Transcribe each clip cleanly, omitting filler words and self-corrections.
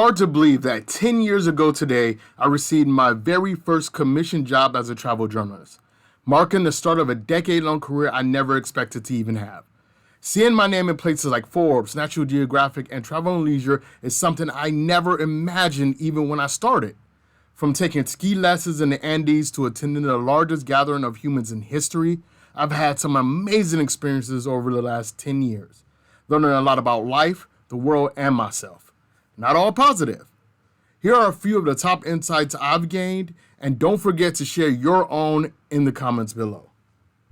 Hard to believe that 10 years ago today, I received my very first commissioned job as a travel journalist, marking the start of a decade-long career I never expected to even have. Seeing my name in places like Forbes, National Geographic, and Travel and Leisure is something I never imagined even when I started. From taking ski lessons in the Andes to attending the largest gathering of humans in history, I've had some amazing experiences over the last 10 years, learning a lot about life, the world, and myself. Not all positive. Here are a few of the top insights I've gained, and don't forget to share your own in the comments below.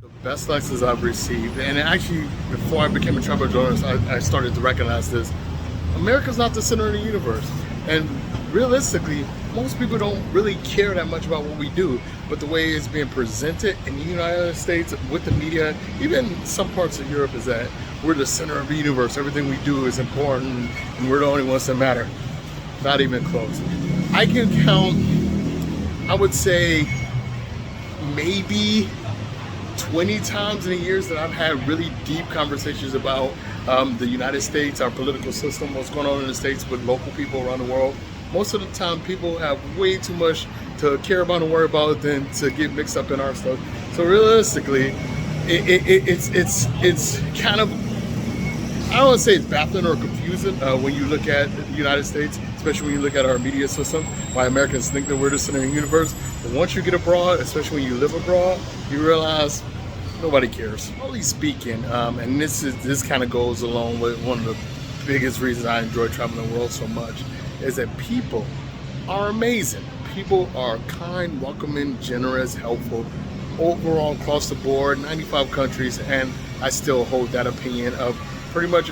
The best lessons I've received, and actually before I became a travel journalist, I started to recognize this. America's not the center of the universe. And realistically, most people don't really care that much about what we do, but the way it's being presented in the United States with the media, even some parts of Europe, is that we're the center of the universe. Everything we do is important and we're the only ones that matter. Not even close. I can count, I would say, maybe 20 times in the years that I've had really deep conversations about the United States, our political system, what's going on in the States with local people around the world. Most of the time, people have way too much to care about and worry about than to get mixed up in our stuff. So realistically, it's kind of, I don't want to say it's baffling or confusing when you look at the United States, especially when you look at our media system, why Americans think that we're the center of the universe. But once you get abroad, especially when you live abroad, you realize nobody cares. Only speaking, and this kind of goes along with one of the biggest reasons I enjoy traveling the world so much, is that people are amazing. People are kind, welcoming, generous, helpful, overall across the board, 95 countries, and I still hold that opinion of pretty much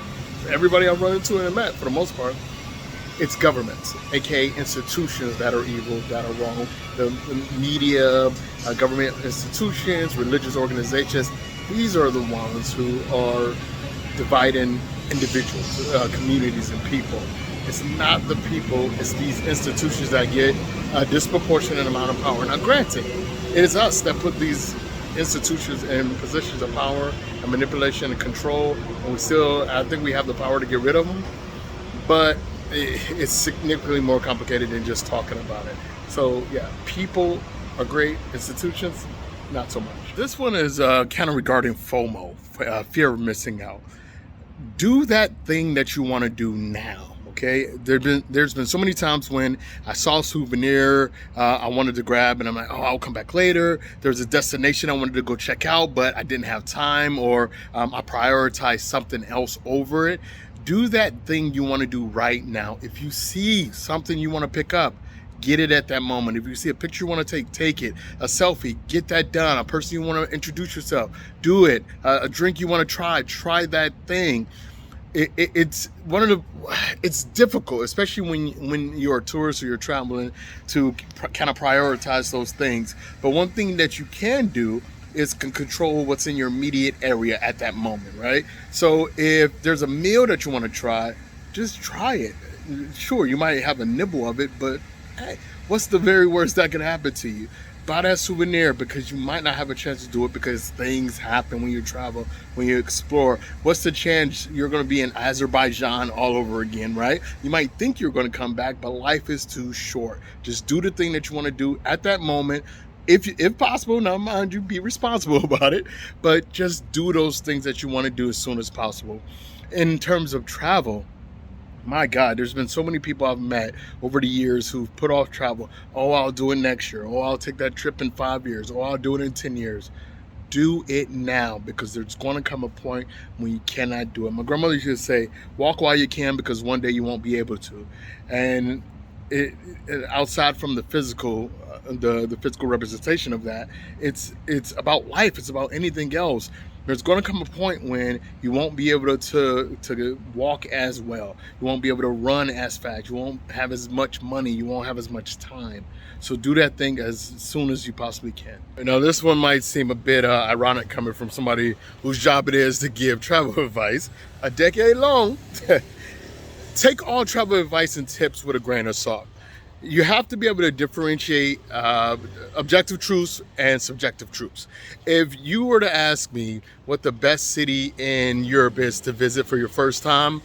everybody I've run into and met for the most part. It's governments, aka institutions, that are evil, that are wrong. The media, government institutions, religious organizations, these are the ones who are dividing individuals, communities, and people. It's not the people, it's these institutions that get a disproportionate amount of power. Now granted, it is us that put these institutions in positions of power and manipulation and control, and I think we have the power to get rid of them, but it's significantly more complicated than just talking about it. So yeah, people are great, institutions, not so much. This one is kind of regarding FOMO, fear of missing out. Do that thing that you want to do now. Okay, there's been so many times when I saw a souvenir I wanted to grab, and I'm like, oh, I'll come back later. There's a destination I wanted to go check out, but I didn't have time, or I prioritized something else over it. Do that thing you want to do right now. If you see something you want to pick up, get it at that moment. If you see a picture you want to take it. A selfie, get that done. A person you want to introduce yourself, do it. A drink you want to try that thing. It's difficult, especially when you're a tourist or you're traveling, to kind of prioritize those things. But one thing that you can do is control what's in your immediate area at that moment, right? So if there's a meal that you want to try, just try it. Sure, you might have a nibble of it, but hey, what's the very worst that can happen to you? Buy that souvenir, because you might not have a chance to do it because things happen when you travel, when you explore. What's the chance you're going to be in Azerbaijan all over again, right? You might think you're going to come back, but life is too short. Just do the thing that you want to do at that moment. If possible, now mind you, be responsible about it, but just do those things that you want to do as soon as possible. In terms of travel, my God, there's been so many people I've met over the years who've put off travel. Oh, I'll do it next year. Oh, I'll take that trip in 5 years. Oh, I'll do it in 10 years. Do it now, because there's going to come a point when you cannot do it. My grandmother used to say, walk while you can, because one day you won't be able to. And outside from the physical, the physical representation of that, it's about life. It's about anything else. There's going to come a point when you won't be able to walk as well. You won't be able to run as fast. You won't have as much money. You won't have as much time. So do that thing as soon as you possibly can. Now, this one might seem a bit ironic coming from somebody whose job it is to give travel advice a decade long. Take all travel advice and tips with a grain of salt. You have to be able to differentiate objective truths and subjective truths. If you were to ask me what the best city in Europe is to visit for your first time,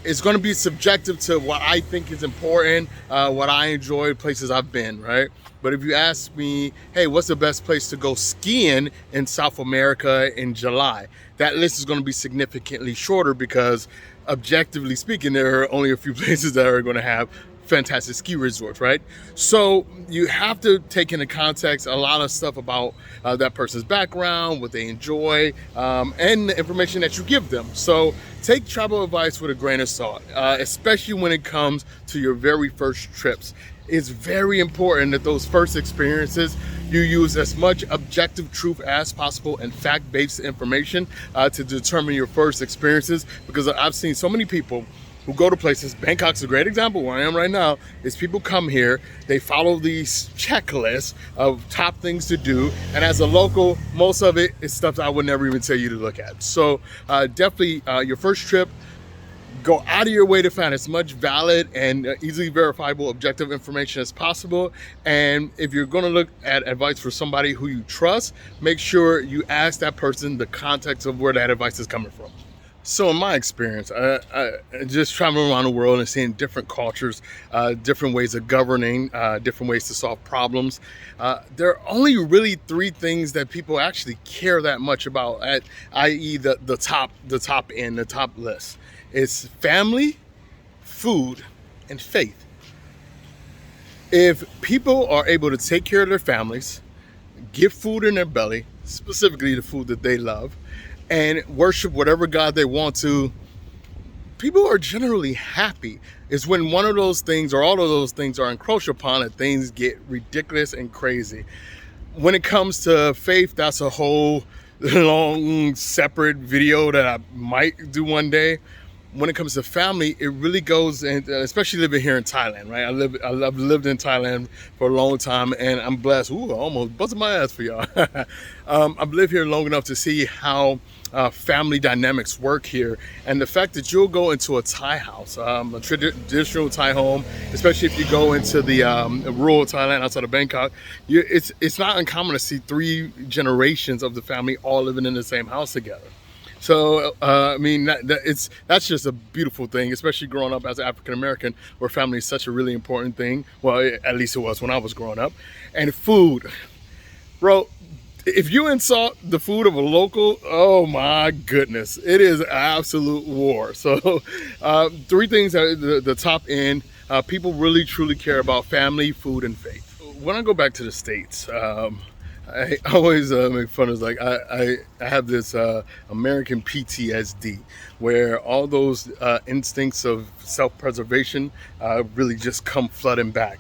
it's going to be subjective to what I think is important, what I enjoy, places I've been, right? But if you ask me, hey, what's the best place to go skiing in South America in July? That list is going to be significantly shorter because objectively speaking, there are only a few places that are going to have fantastic ski resorts, right? So you have to take into context a lot of stuff about that person's background, what they enjoy, and the information that you give them. So take travel advice with a grain of salt, especially when it comes to your very first trips. It's very important that those first experiences you use as much objective truth as possible and fact-based information to determine your first experiences, because I've seen so many people who go to places. Bangkok's a great example. Where I am right now is people come here, they follow these checklists of top things to do, and as a local, most of it is stuff I would never even tell you to look at. So definitely your first trip, go out of your way to find as much valid and easily verifiable objective information as possible. And if you're going to look at advice for somebody who you trust, make sure you ask that person the context of where that advice is coming from. So in my experience, I just traveling around the world and seeing different cultures, different ways of governing, different ways to solve problems. There are only really three things that people actually care that much about, i.e. the top end, the top list. It's family, food, and faith. If people are able to take care of their families, get food in their belly, specifically the food that they love, and worship whatever God they want to, people are generally happy. It's when one of those things or all of those things are encroached upon that things get ridiculous and crazy. When it comes to faith, that's a whole long separate video that I might do one day. When it comes to family, it really goes, and especially living here in Thailand, right? I've lived in Thailand for a long time, and I'm blessed. Ooh, I almost busted my ass for y'all. I've lived here long enough to see how family dynamics work here, and the fact that you'll go into a Thai house, a traditional Thai home, especially if you go into the rural Thailand outside of Bangkok, it's not uncommon to see 3 generations of the family all living in the same house together. So, I mean, that's just a beautiful thing, especially growing up as an African American, where family is such a really important thing. Well, at least it was when I was growing up. And food, bro, if you insult the food of a local, oh my goodness, it is absolute war. So 3 things at the top end, people really truly care about: family, food, and faith. When I go back to the States, I always make fun of, like, I have this American PTSD, where all those instincts of self-preservation really just come flooding back.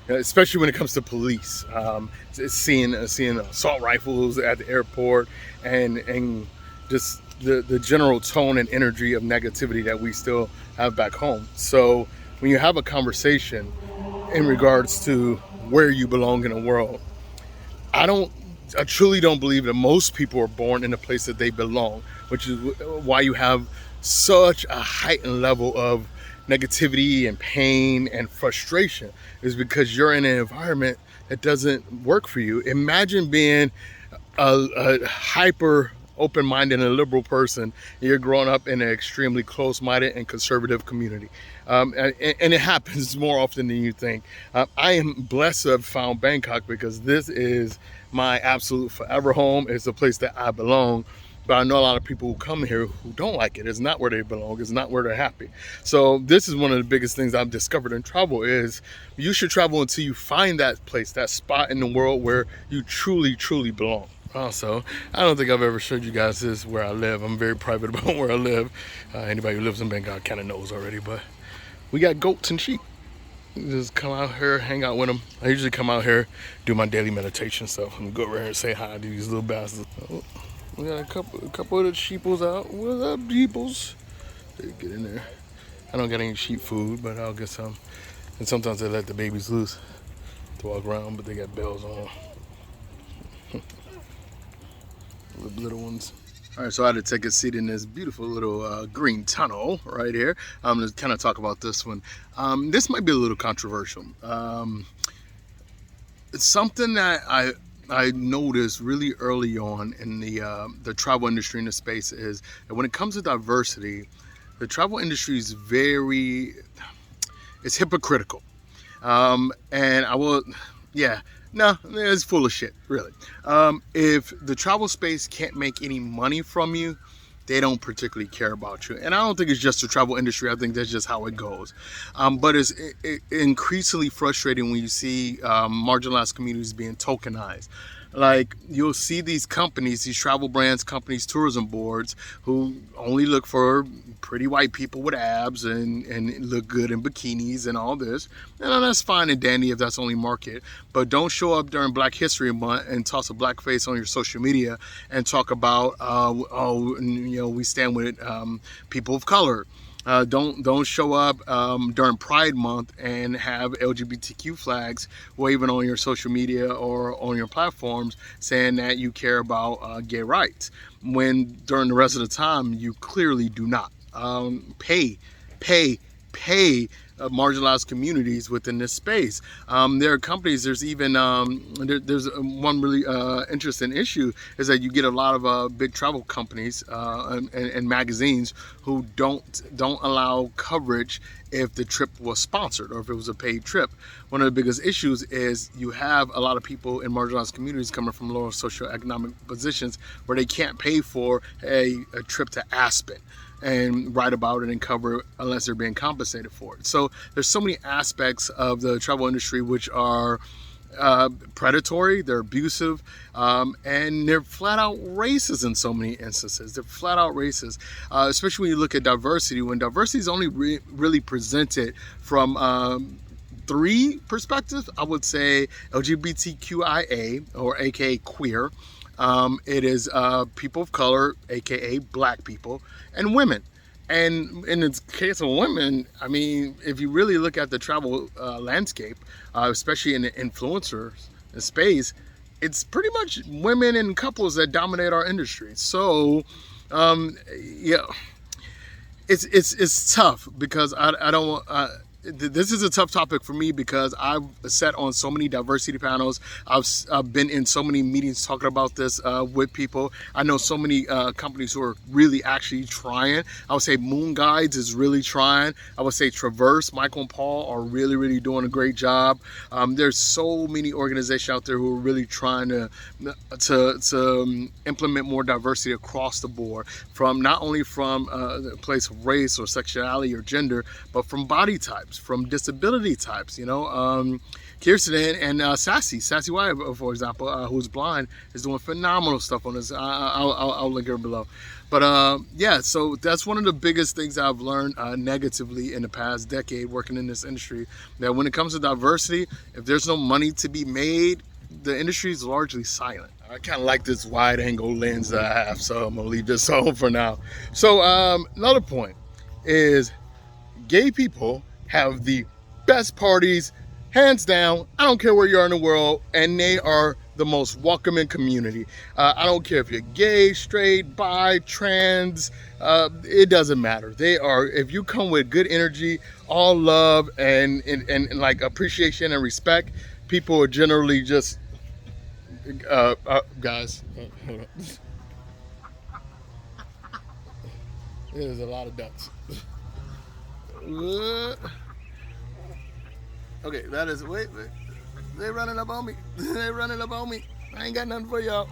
Especially when it comes to police, seeing assault rifles at the airport, and just the general tone and energy of negativity that we still have back home. So when you have a conversation in regards to where you belong in the world, I truly don't believe that most people are born in the place that they belong, which is why you have such a heightened level of negativity and pain and frustration, is because you're in an environment that doesn't work for you. Imagine being a hyper open-minded and a liberal person, and you're growing up in an extremely close-minded and conservative community. And it happens more often than you think. I am blessed to have found Bangkok, because this is my absolute forever home. It's a place that I belong. But I know a lot of people who come here who don't like it. It's not where they belong. It's not where they're happy. So this is one of the biggest things I've discovered in travel, is you should travel until you find that place, that spot in the world where you truly, truly belong. Also, I don't think I've ever showed you guys this, where I live. I'm very private about where I live. Anybody who lives in Bangkok kind of knows already, but we got goats and sheep. Just come out here, hang out with them. I usually come out here, do my daily meditation stuff, and go over here and say hi to these little bastards. Oh, we got a couple of the sheeples out. What's up, sheeples? They get in there. I don't got any sheep food, but I'll get some. And sometimes they let the babies loose to walk around, but they got bells on. The little ones. All right, so I had to take a seat in this beautiful little green tunnel right here. I'm going to kind of talk about this one. This might be a little controversial. It's something that I noticed really early on in the travel industry, in the space, is that when it comes to diversity, the travel industry is it's hypocritical. And I will, yeah, no, it's full of shit, really. If the travel space can't make any money from you, they don't particularly care about you. And I don't think it's just the travel industry. I think that's just how it goes. But it's increasingly frustrating when you see marginalized communities being tokenized. Like, you'll see these companies, these travel brands, companies, tourism boards, who only look for pretty white people with abs and look good in bikinis and all this. And that's fine and dandy if that's only market. But don't show up during Black History Month and toss a black face on your social media and talk about, we stand with people of color. Don't show up during Pride Month and have LGBTQ flags waving on your social media or on your platforms saying that you care about gay rights, when during the rest of the time you clearly do not. Pay marginalized communities within this space. There are companies, there's even, there's one really interesting issue is that you get a lot of big travel companies and magazines who don't allow coverage if the trip was sponsored or if it was a paid trip. One of the biggest issues is you have a lot of people in marginalized communities coming from lower socioeconomic positions where they can't pay for a trip to Aspen and write about it and cover it unless they're being compensated for it. So there's so many aspects of the travel industry which are predatory, they're abusive, and they're flat out racist in so many instances. They're flat out racist, especially when you look at diversity, when diversity is only really presented from three perspectives. I would say LGBTQIA, or aka queer. It is people of color, aka black people, and women. And in the case of women, I mean, if you really look at the travel landscape, especially in the influencer space, it's pretty much women and couples that dominate our industry. So, yeah, it's tough because I don't. This is a tough topic for me because I've sat on so many diversity panels. I've been in so many meetings talking about this with people. I know so many companies who are really actually trying. I would say Moon Guides is really trying. I would say Traverse, Michael and Paul are really doing a great job. There's so many organizations out there who are really trying to implement more diversity across the board, from not only from the place of race or sexuality or gender, but from body types, from disability types. Kirsten and Sassy Wyatt, for example, who's blind, is doing phenomenal stuff on this. I'll link her below. But yeah, so that's one of the biggest things I've learned negatively in the past decade working in this industry, that when it comes to diversity, if there's no money to be made, the industry is largely silent. I kind of like this wide angle lens that I have, so I'm gonna leave this on for now. So another point is, gay people have the best parties, hands down. I don't care where you are in the world, and they are the most welcoming community. I don't care if you're gay, straight, bi, trans, it doesn't matter. They are, if you come with good energy, all love and like appreciation and respect, people are generally just, guys, hold on. There's a lot of ducks. Okay, that is, wait, they running up on me. They running up on me. I ain't got nothing for y'all.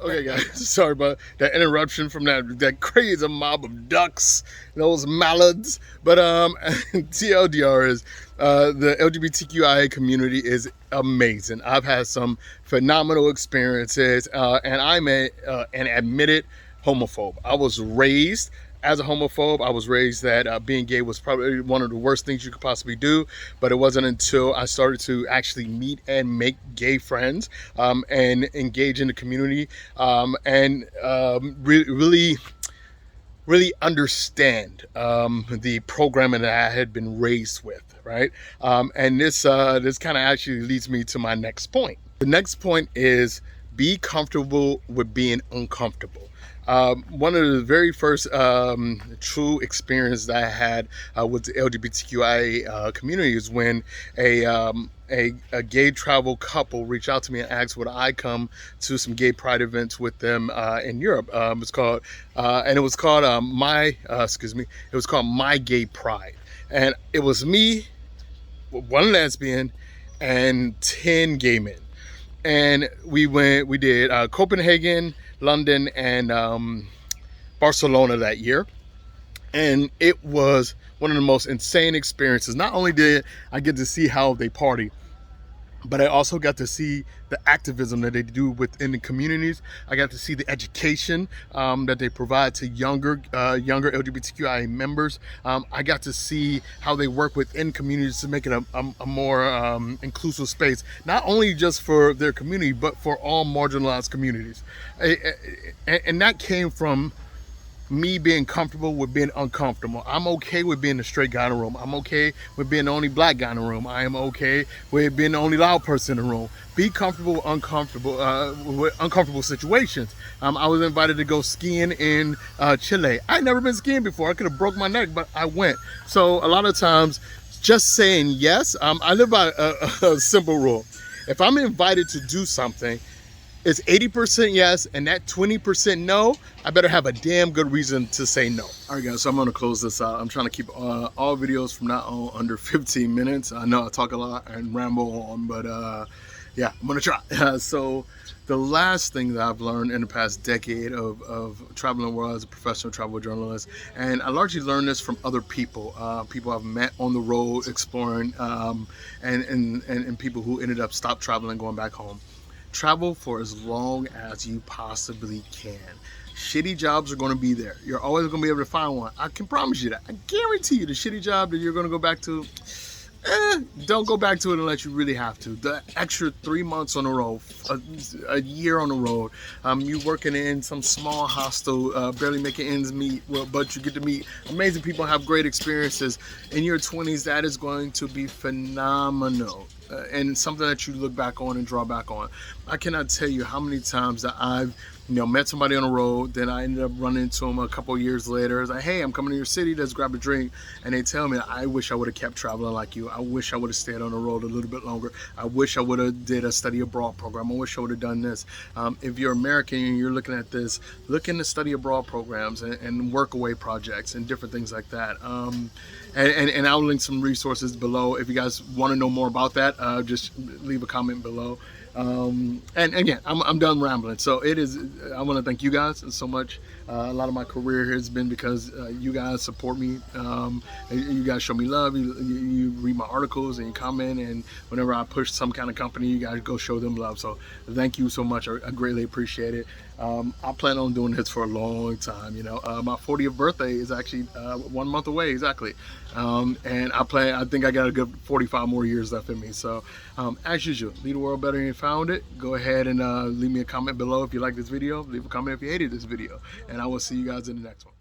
Okay, guys, sorry about that interruption from that crazy mob of ducks, those mallards. But TLDR is the LGBTQIA community is amazing. I've had some phenomenal experiences, and I'm an admitted homophobe. I was raised as a homophobe. I was raised that being gay was probably one of the worst things you could possibly do, but it wasn't until I started to actually meet and make gay friends and engage in the community and really understand the programming that I had been raised with, right? And this kind of actually leads me to my next point. The next point is, be comfortable with being uncomfortable. One of the very first true experience that I had with the LGBTQIA community is when a gay travel couple reached out to me and asked would I come to some gay pride events with them in Europe. It's called and it was called it was called My Gay Pride, and it was me, one lesbian, and 10 gay men. And we did Copenhagen, London, and Barcelona that year. And it was one of the most insane experiences. Not only did I get to see how they party, but I also got to see the activism that they do within the communities. I got to see the education that they provide to younger LGBTQIA members. I got to see how they work within communities to make it a more inclusive space, not only just for their community, but for all marginalized communities. And that came from me being comfortable with being uncomfortable. I'm okay with being the straight guy in the room. I'm okay with being the only black guy in the room. I am okay with being the only loud person in the room. Be comfortable with uncomfortable situations. I was invited to go skiing in Chile. I'd never been skiing before. I could have broke my neck, but I went. So a lot of times, just saying yes. I live by a simple rule. If I'm invited to do something, it's 80% yes, and that 20% no, I better have a damn good reason to say no. All right, guys, so I'm gonna close this out. I'm trying to keep all videos from now on under 15 minutes. I know I talk a lot and ramble on, but yeah, I'm gonna try. So the last thing that I've learned in the past decade of traveling the world as a professional travel journalist, and I largely learned this from other people, people I've met on the road exploring, and people who ended up stop traveling, going back home. Travel for as long as you possibly can. Shitty jobs are going to be there. You're always going to be able to find one. I can promise you that. I guarantee you the shitty job that you're going to go back to, don't go back to it unless you really have to. The extra 3 months on the road, a year on the road, you working in some small hostel, barely making ends meet, but you get to meet amazing people, have great experiences. In your 20s, that is going to be phenomenal. And something that you look back on and draw back on. I cannot tell you how many times that I've met somebody on the road, then I ended up running into them a couple of years later. It's like, hey, I'm coming to your city, let's grab a drink. And they tell me, I wish I would have kept traveling like you. I wish I would have stayed on the road a little bit longer. I wish I would have did a study abroad program. I wish I would have done this. If you're American and you're looking at this, look into study abroad programs and work away projects and different things like that. And I'll link some resources below. If you guys want to know more about that, just leave a comment below. And again, I'm done rambling. So I want to thank you guys so much. A lot of my career has been because you guys support me. You guys show me love. You read my articles and you comment, and whenever I push some kind of company, you guys go show them love. So thank you so much. I greatly appreciate it. I plan on doing this for a long time. My 40th birthday is actually 1 month away exactly, and I think I got a good 45 more years left in me. So as usual, leave the world better than you found it. Go ahead and leave me a comment below if you like this video. Leave a comment if you hated this video, and I will see you guys in the next one.